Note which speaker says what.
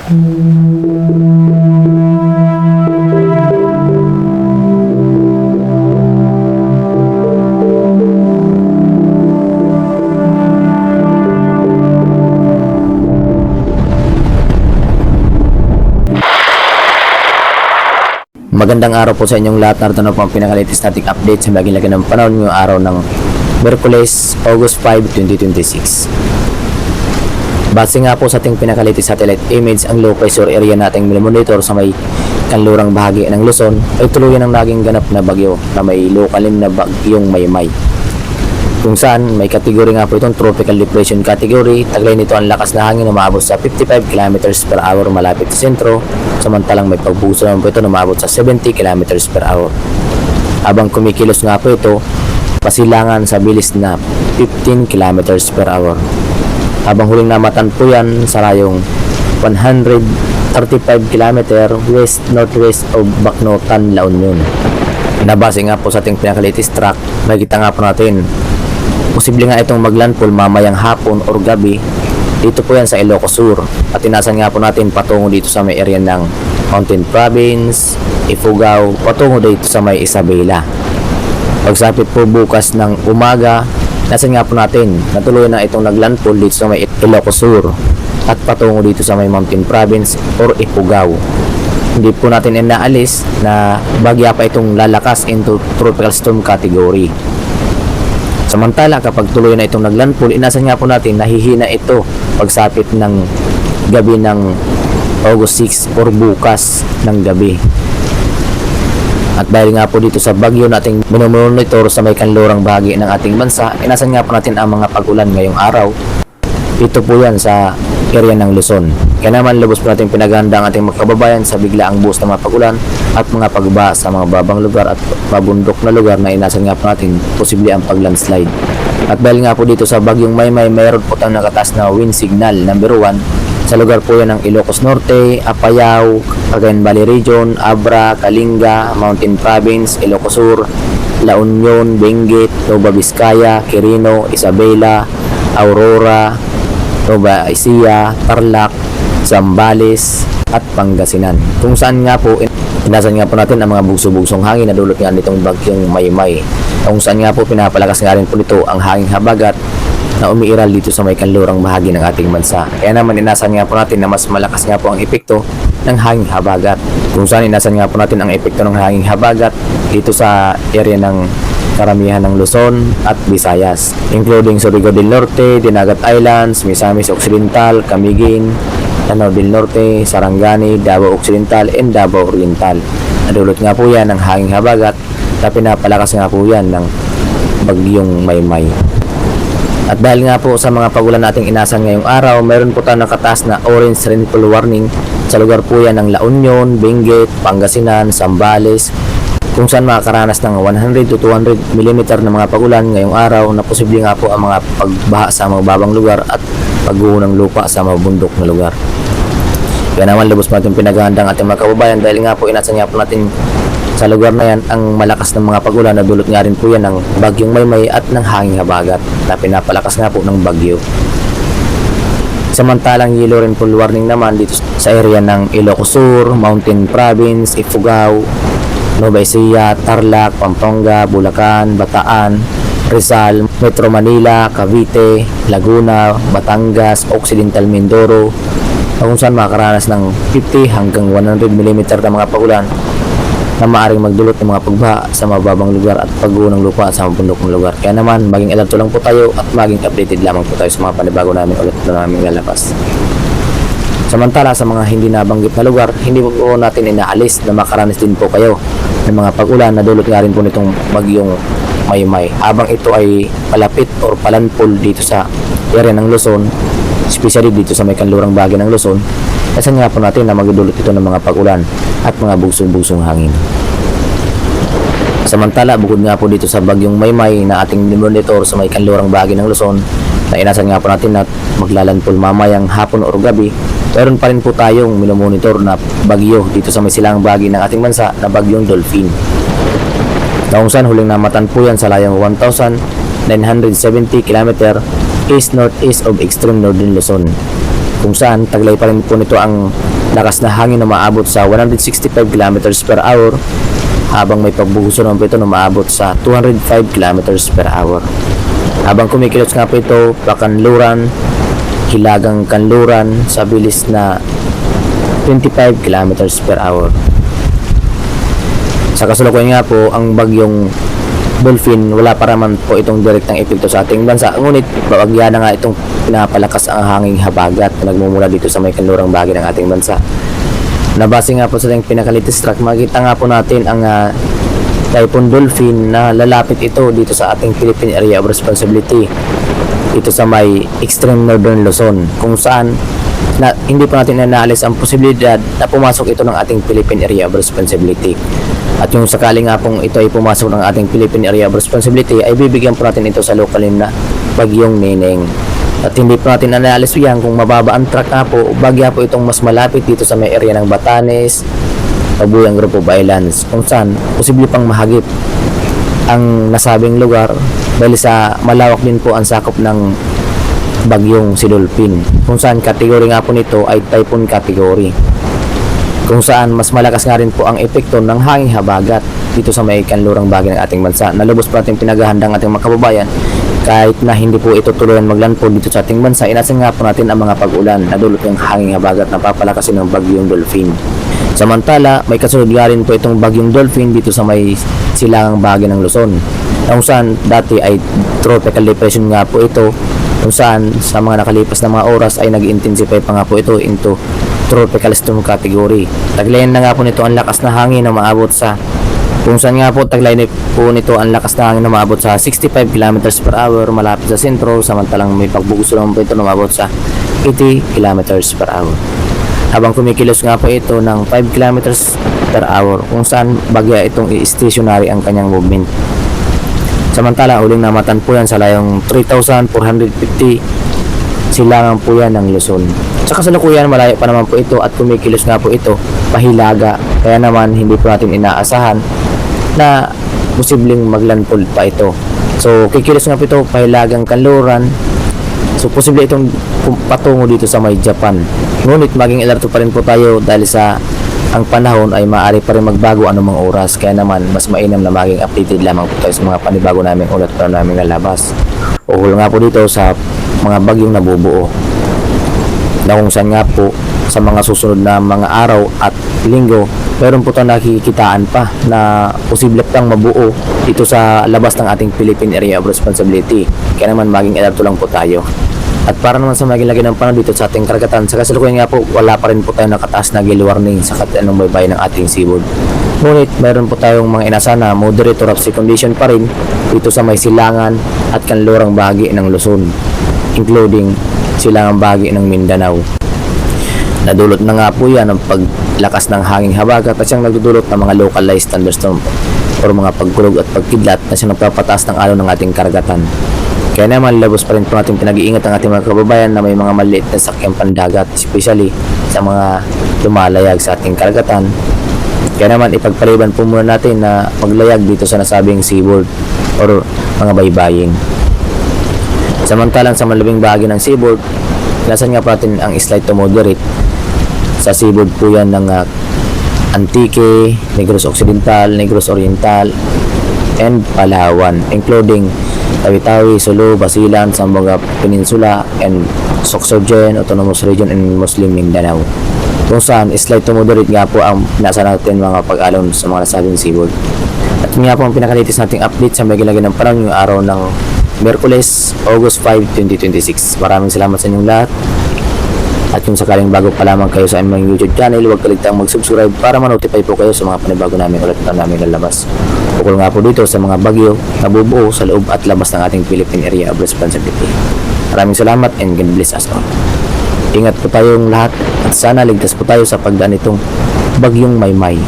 Speaker 1: Magandang araw po sa inyong lahat. Narito na po ang pinaka-latest nating update sa baging lagay ng panahon ngayong araw ng Miyerkules, August 5, 2026. Base nga po sa ating pinaka-latest satellite image, ang low pressure area nating monitor sa may kanlurang bahagi ng Luzon ay tuluyan ng naging ganap na bagyo na may lokalin na bagyong Maymay. Kung saan may kategory nga po itong tropical depression category. Taglay nito ang lakas na hangin na maabot sa 55 km per hour malapit sa sentro, samantalang may pagbuso naman po ito na maabot sa 70 km per hour. Habang kumikilos nga po ito, pasilangan sa bilis na 15 km per hour. Habang huling namatan po yan sa rayong 135 km west-northwest of Bacnotan, La Union. Nabase nga po sa ating pinaka-latest track, makikita nga po natin posible nga itong maglandfall mamayang hapon or gabi dito po yan sa Ilocos Sur, at tinasan nga po natin patungo dito sa may area ng Mountain Province, Ifugao, patungo dito sa may Isabela. Pagsapit po bukas ng umaga, nasan nga po natin natuloy na itong naglandfall dito sa may Ilocos Sur at patungo dito sa may Mountain Province or Ifugao. Hindi po natin inaalis na bagya pa itong lalakas into tropical storm category. Samantala, kapag tuloy na itong naglandfall, inasan nga po natin nahihina ito pagsapit ng gabi ng August 6 or bukas ng gabi. At dahil nga po dito sa bagyo nating minomonitor sa may kanlurang bahagi ng ating bansa, inasan nga po natin ang mga pag-ulan ngayong araw. Ito po yan sa area ng Luzon. Kaya naman lubos po natin pinaganda ang ating mga kababayan sa biglaang buhos ng mga pag-ulan at mga pagbaha sa mga babang lugar at mabundok na lugar na inasan nga po natin posible ang pag-landslide. At dahil nga po dito sa bagyong Maymay, mayroon po tayong nakatas na wind signal number 1 sa lugar po yan ng Ilocos Norte, Apayao, Cagayan Valley Region, Abra, Kalinga, Mountain Province, Ilocos Sur, La Union, Benguet, Nueva Vizcaya, Quirino, Isabela, Aurora, Nueva Ecija, Tarlac, Zambales at Pangasinan. Kung saan nga po inasan nga po natin ang mga bugso-bugsong hangin na dulot nga nitong bagyong Maymay. Kung saan nga po pinapalakas nga rin po nito ang hanging habagat na umiiral dito sa may kanlurang bahagi ng ating bansa. Kaya naman inasan nga po natin na mas malakas nga po ang epekto ng hanging habagat. Kung saan inasan nga po natin ang epekto ng hanging habagat dito sa area ng karamihan ng Luzon at Visayas, including Surigao del Norte, Dinagat Islands, Misamis Occidental, Camiguin, Lanao del Norte, Sarangani, Davao Occidental, and Davao Oriental. Nadulot nga po yan ng hanging habagat na pinapalakas nga po yan ng bagyong Maymay. At dahil nga po sa mga pagulan nating inasan ngayong araw, mayroon po tayong nakataas na orange rainfall warning sa lugar po yan ng La Union, Benguet, Pangasinan, Zambales, kung saan makakaranas ng 100 to 200 mm ng mga pagulan ngayong araw na posible nga po ang mga pagbaha sa mga babang lugar at pagguho ng lupa sa mga bundok na lugar. Kaya naman lubos po natin pinaghahandang ating mga kababayan dahil nga po inasan nga po natin sa lugar na yan ang malakas ng mga pagulan na dulot nga rin po yan ng bagyong Maymay at ng hanging habagat na pinapalakas nga po ng bagyo. Samantalang yellow rainfall warning naman dito sa area ng Ilocos Sur, Mountain Province, Ifugao, Nueva Ecija, Tarlac, Pampanga, Bulacan, Bataan, Rizal, Metro Manila, Cavite, Laguna, Batangas, Occidental Mindoro, kung saan makakaranas ng 50 hanggang 100 mm ng mga pagulan na maaaring magdulot ng mga pagbaha sa mababang lugar at pagguho ng lupa sa mabundok ng lugar. Kaya naman, maging alerto lang po tayo at maging updated lamang po tayo sa mga panibago namin ulit na namin lalabas. Samantala, sa mga hindi nabanggit na lugar, hindi po natin inaalis na makaranas din po kayo ng mga pag-ulan na dulot nga rin po nitong bagyong Maymay. Habang ito ay palapit or palandfall dito sa area ng Luzon, especially dito sa may kanlurang bahagi ng Luzon, nasan nga po natin na magdulot ito ng mga pag-ulan at mga bugsong-bugsong hangin. Samantala, bukod nga po dito sa bagyong Maymay na ating monitor sa may kanlurang bahagi ng Luzon, na inasan nga po natin na maglalandfall mamayang hapon o gabi, meron pa rin po tayong minomonitor na bagyo dito sa may silang bahagi ng ating bansa na bagyong Dolphin. Na kung saan huling namatan po yan sa layang 1,970 km east-northeast of extreme northern Luzon. kung saan taglay pa rin po nito ang lakas na hangin na maabot sa 165 kilometers per hour, habang may pagbuhuso naman po ito na maabot sa 205 kilometers per hour. Habang kumikilos nga po ito, pakanluran, hilagang kanluran sa bilis na 25 kilometers per hour. Sa kasalukuyan nga po, ang bagyong Dolphin, wala pa naman po itong direktang epekto sa ating bansa. Ngunit bagya na nga itong pinapalakas ang hanging habagat na nagmumula dito sa may kanlurang bahagi ng ating bansa. Nabase nga po sa ating pinaka-latest track, makikita nga po natin ang Typhoon Dolphin na lalapit ito dito sa ating Philippine Area of Responsibility, dito sa may extreme northern Luzon, kung saan na hindi pa natin inaalis ang posibilidad na pumasok ito ng ating Philippine Area of Responsibility. At yung sakali nga pong ito ay pumasok ng ating Philippine Area of Responsibility, ay bibigyan po natin ito sa lokalin na bagyong Neneng. At hindi po natin inaalis yan kung mababa ang track nga po, bagya po itong mas malapit dito sa may area ng Batanes, Tabuyang Group of Islands, kung saan posible pang mahagip ang nasabing lugar dahil sa malawak din po ang sakop ng bagyong si Dolphin, kung saan kategory nga po nito ay typhoon category, kung saan mas malakas nga rin po ang epekto ng hanging habagat dito sa may kanlurang bahagi ng ating bansa. Nalubos po natin pinaghahandang ating mga kababayan kahit na hindi po ito tuluyan maglandfall dito sa ating bansa. Inasin nga po natin ang mga pag-ulan na dulot ng hanging habagat na papalakasin ng bagyong Dolphin. Samantala, may kasunod nga rin po itong bagyong Dolphin dito sa may silangang bahagi ng Luzon, kung saan dati ay tropical depression nga po ito, kung saan sa mga nakalipas na mga oras ay nag-intensify pa nga po ito into tropical storm category. Taglayan na nga po nito ang lakas na hangin na maabot sa, kung saan nga po taglay po nito ang lakas na hangin na maabot sa 65 kilometers per hour malapit sa sentro, samantalang may pagbuguso naman po ito na maabot sa 80 kilometers per hour. Habang kumikilos nga po ito ng 5 kilometers per hour, kung saan bagya itong i-stationary ang kanyang movement. Samantala, huling namatan po yan sa layong 3,450 silangan po yan ng Luzon. Sa kasalukuyan, malayo pa naman po ito at kumikilos nga po ito pahilaga, kaya naman hindi po natin inaasahan na posibleng maglandfall pa ito. So kikilos nga po ito pahilagang kanluran, so posible itong patungo dito sa may Japan. Ngunit maging alerto pa rin po tayo dahil sa ang panahon ay maaari pa rin magbago anumang oras, kaya naman mas mainam na maging updated lamang po tayo sa mga panibago namin ulat para namin lalabas. Uhul nga po dito sa mga bagyong nabubuo, na kung saan nga po sa mga susunod na mga araw at linggo meron po tayong nakikitaan pa na posible pang mabuo dito sa labas ng ating Philippine Area of Responsibility, kaya naman maging alerto lang po tayo. At para naman sa maging lagi ng panahon dito sa ating karagatan, sa kasalukuyan nga po wala pa rin po tayong nakataas na gale warning sa katanong baybay ng ating seaboard. Ngunit meron po tayong mga inasa na moderate to rough sea condition pa rin dito sa may silangan at kanlurang bahagi ng Luzon, including silangang bahagi ng Mindanao. Nadulot na nga po yan ang paglakas ng hanging habagat at siyang nagdudulot ng mga localized thunderstorm o mga pagkulog at pagkidlat na siyang nagpapataas ng alon ng ating karagatan. Kaya naman labos pa rin po natin pinag-iingat ang ating mga kababayan na may mga maliit na sakyang pandagat, especially sa mga lumalayag sa ating karagatan. Kaya naman ipagpaliban po muna natin na maglayag dito sa nasabing seaboard or mga baybayin. Samantalang sa malabing bahagi ng seaboard, nasan nga po natin ang slight to moderate. Sa seaboard po yan ng Antique, Negros Occidental, Negros Oriental, and Palawan, including Tawi-Tawi, Sulu, Basilan, Zamboanga Peninsula, and Sorsogon, Autonomous Region, and Muslim Mindanao. Kung saan, slight to moderate nga po ang nasa natin mga pag-alon sa mga nasabing seaboard. At yun nga po ang pinakalitis nating update sa may gilagay ng panahon yung araw ng Miyerkules, August 5, 2026. Maraming salamat sa inyong lahat. At kung sakaling bago pa lamang kayo sa aming YouTube channel, huwag kaligtang mag-subscribe para ma-notify po kayo sa mga panibago namin ulit na namin lalabas. Ukol nga po dito sa mga bagyo na bubuo sa loob at labas ng ating Philippine Area of Responsibility. Maraming salamat and God bless us all. Ingat po tayong lahat at sana ligtas po tayo sa pagdaan itong bagyong Maymay.